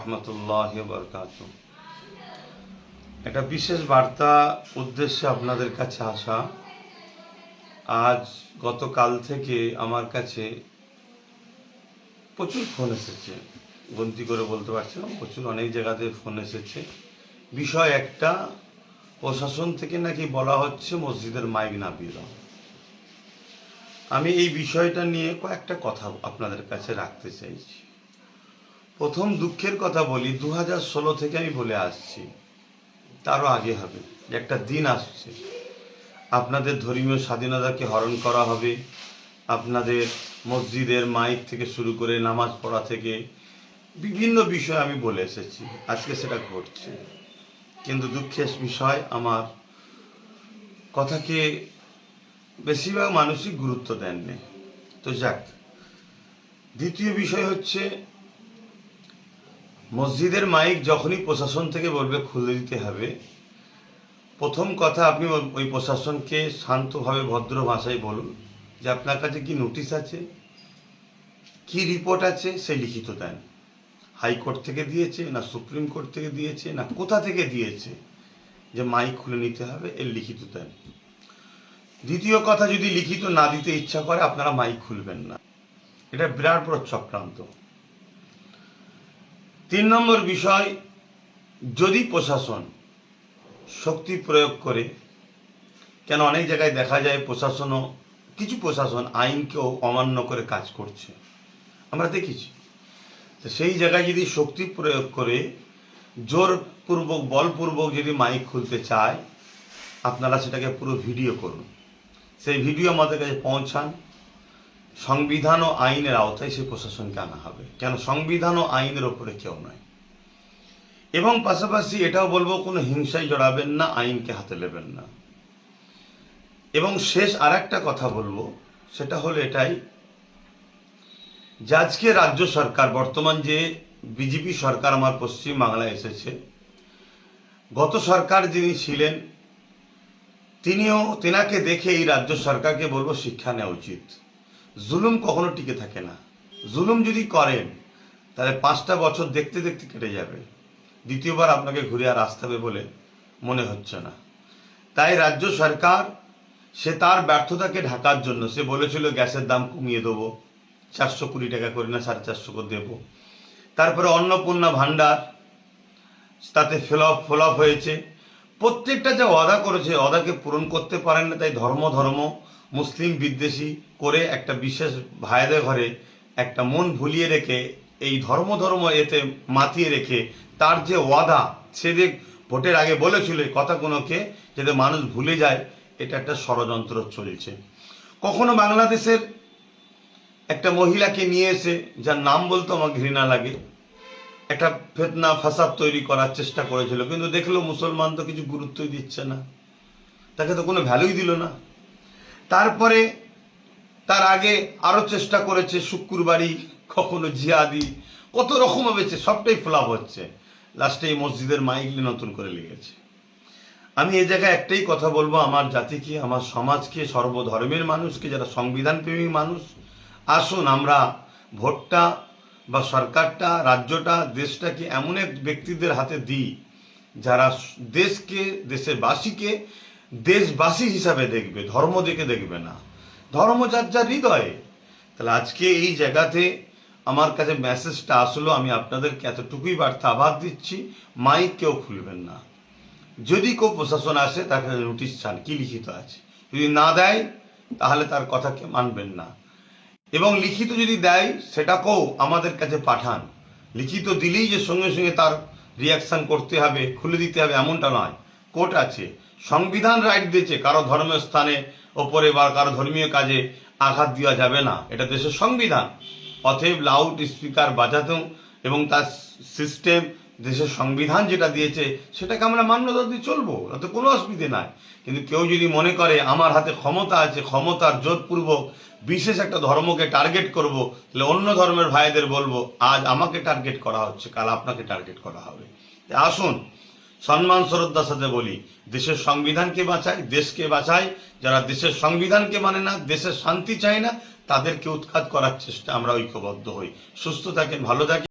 রহমতুল্লাহি ওয়া বারাকাতুহু। একটা বিশেষ বার্তা উদ্দেশ্যে আপনাদের কাছে আসা। আজ গতকাল থেকে আমার কাছে প্রচুর ফোন এসেছে, গণতি করে বলতে পারছি না, প্রচুর অনেক জায়গাতে ফোন এসেছে। বিষয় একটা, প্রশাসন থেকে নাকি বলা হচ্ছে মসজিদের মাইক না বের হও। আমি এই বিষয়টা নিয়ে কয়েকটা কথা আপনাদের কাছে রাখতে চাইছি। প্রথম দুঃখের কথা বলি, 2016 থেকে আমি বলে আসছি, তারও আগে হবে, একটা দিন আসছে আপনাদের ধর্মীয় স্বাধীনতাকে হরণ করা হবে। আপনাদের মসজিদের মাইক থেকে শুরু করে নামাজ পড়া থেকে বিভিন্ন বিষয় আমি বলে এসেছি, আজকে সেটা ঘটছে। কিন্তু দুঃখের বিষয়, আমার কথাকে বেশিরভাগ মানুষই গুরুত্ব দেননি। তো যাক, দ্বিতীয় বিষয় হচ্ছে, মসজিদের মাইক যখনই প্রশাসন থেকে বলবে খুলে দিতে হবে, প্রথম কথা আপনি ওই প্রশাসনকে শান্তভাবে ভদ্র ভাষায় বলুন যে আপনার কাছে কি নোটিশ আছে, কি রিপোর্ট আছে, সে লিখিত দেন। হাইকোর্ট থেকে দিয়েছে না সুপ্রিম কোর্ট থেকে দিয়েছে না কোথা থেকে দিয়েছে যে মাইক খুলে নিতে হবে, এর লিখিত দেন। দ্বিতীয় কথা, যদি লিখিত না দিতে ইচ্ছা করে আপনারা মাইক খুলবেন না, এটা বিরাট বড় চক্রান্ত। 3 নম্বর বিষয়, যদি প্রশাসন শক্তি প্রয়োগ করে, কেন অনেক জায়গায় দেখা যায় প্রশাসনও, কিছু প্রশাসন আইনকেও অমান্য করে কাজ করছে, আমরা দেখেছি। তো সেই জায়গায় যদি শক্তি প্রয়োগ করে জোরপূর্বক বলপূর্বক যদি মাইক খুলতে চায়, আপনারা সেটাকে পুরো ভিডিও করুন, সেই ভিডিও আমাদের কাছে পৌঁছান। সংবিধান ও আইনের আওতায় সেই প্রশাসনকে আনা হবে, কেন সংবিধান ও আইনের ওপরে কেউ নয়। এবং পাশাপাশি এটাও বলবো, কোনো হিংসায় জড়াবেন না, আইনকে হাতে নেবেন না। এবং শেষ আর একটা কথা বলবো, সেটা হলো এটাই যে আজকে রাজ্য সরকার, বর্তমান যে বিজেপি সরকার আমার পশ্চিম বাংলায় এসেছে, গত সরকার যিনি ছিলেন তেনাকে দেখে এই রাজ্য সরকারকে বলবো শিক্ষা নেওয়া উচিত। জুলুম কখনো টিকে থাকে না। জুলুম যদি করেন তাহলে 5টা বছর দেখতে দেখতে কেটে যাবে, দ্বিতীয়বার আপনাকে ঘুরে আর আসতে হবে বলে মনে হচ্ছে না। তাই রাজ্য সরকার, সে তার ব্যর্থতাকে ঢাকার জন্য সে বলেছিল গ্যাসের দাম কমিয়ে দেবো, 420 টাকা করে না 450 করে দেবো। তারপরে অন্নপূর্ণা ভান্ডার, তাতে ফ্লপ হয়েছে। প্রত্যেকটা যে ওয়াদা করেছে, ওয়াদাকে পূরণ করতে পারেন না। তাই ধর্ম মুসলিম বিদ্বেষী করে একটা বিশেষ ভাইদের ঘরে একটা মন ভুলিয়ে রেখে, এই ধর্ম এতে মাতিয়ে রেখে, তার যে ওয়াদা, সে যে ভোটের আগে বলেছিল এই কথাগুলোকে যাতে মানুষ ভুলে যায়, এটা একটা ষড়যন্ত্র চলছে। কখনো বাংলাদেশের একটা মহিলাকে নিয়ে এসে, যার নাম বলতে আমার ঘৃণা লাগে, একটা ফেতনা ফাসাদ তৈরি করার চেষ্টা করেছিল, কিন্তু দেখলো মুসলমান তো কিছু গুরুত্বই দিচ্ছে না, তাকে তো কোনো ভ্যালুই দিল না। তারপরে তার আগে আরো চেষ্টা করেছে, শুক্রবারই, কখনো জিহাদি, কত রকম হয়েছে, সবটাই ফ্লপ হচ্ছে। লাস্টে এই মসজিদের মাইক নতুন করে লেগেছে। আমি এই জায়গায় একটাই কথা বলবো, আমার জাতিকে, আমার সমাজকে, সর্বধর্মের মানুষকে, যারা সংবিধান প্রেমী মানুষ, আসুন আমরা ভোটটা বা সরকারটা, রাজ্যটা, দেশটাকে এমন এক ব্যক্তিদের হাতে দিই যারা দেশকে, দেশবাসীকে দেশবাসী হিসাবে দেখবে, ধর্ম দেখে দেখবে না, ধর্ম যার যার হৃদয়ে। তাহলে আজকে এই জায়গাতে আমার কাছে মেসেজটা আসলো, আমি আপনাদেরকে এতটুকুই বার্তা আভাস দিচ্ছি, মাইক কেউ খুলবেন না। যদি কেউ প্রশাসন আসে, তাকে নোটিশ চান, কি লিখিত আছে, যদি না দেয় তাহলে তার কথাকে মানবেন না। এবং লিখিত যদি দেয় সেটাকেও আমাদের কাছে পাঠান। লিখিত দিলেই যে সঙ্গে সঙ্গে তার রিয়াকশন করতে হবে, খুলে দিতে হবে, এমনটা নয়। কোর্ট আছে, সংবিধান রাইট দিয়েছে, কারো ধর্মের স্থানে ওপরে বা কারো ধর্মীয় কাজে আঘাত দেওয়া যাবে না, এটা দেশের সংবিধান। অতএব লাউড স্পিকার বাজাতেও এবং তার সিস্টেম, দেশের সংবিধান যেটা দিয়েছে সেটাকে আমরা মান্যতা দিয়ে চলবো, তাতে কোনো অসুবিধে নাই। কিন্তু কেউ যদি মনে করে আমার হাতে ক্ষমতা আছে, ক্ষমতার জোরপূর্বক বিশেষ একটা ধর্মকে টার্গেট করব, তাহলে অন্য ধর্মের ভাইদের বলবো, আজ আমাকে টার্গেট করা হচ্ছে, কাল আপনাকে টার্গেট করা হবে। আসুন সম্মান শ্রদ্ধার সাথে বলি, দেশের সংবিধানকে বাঁচাই, দেশকে বাঁচাই। যারা দেশের সংবিধানকে মানে না, দেশের শান্তি চায় না, তাদেরকে উৎখাত করার চেষ্টা আমরা ঐক্যবদ্ধ হই। সুস্থ থাকেন, ভালো থাকেন।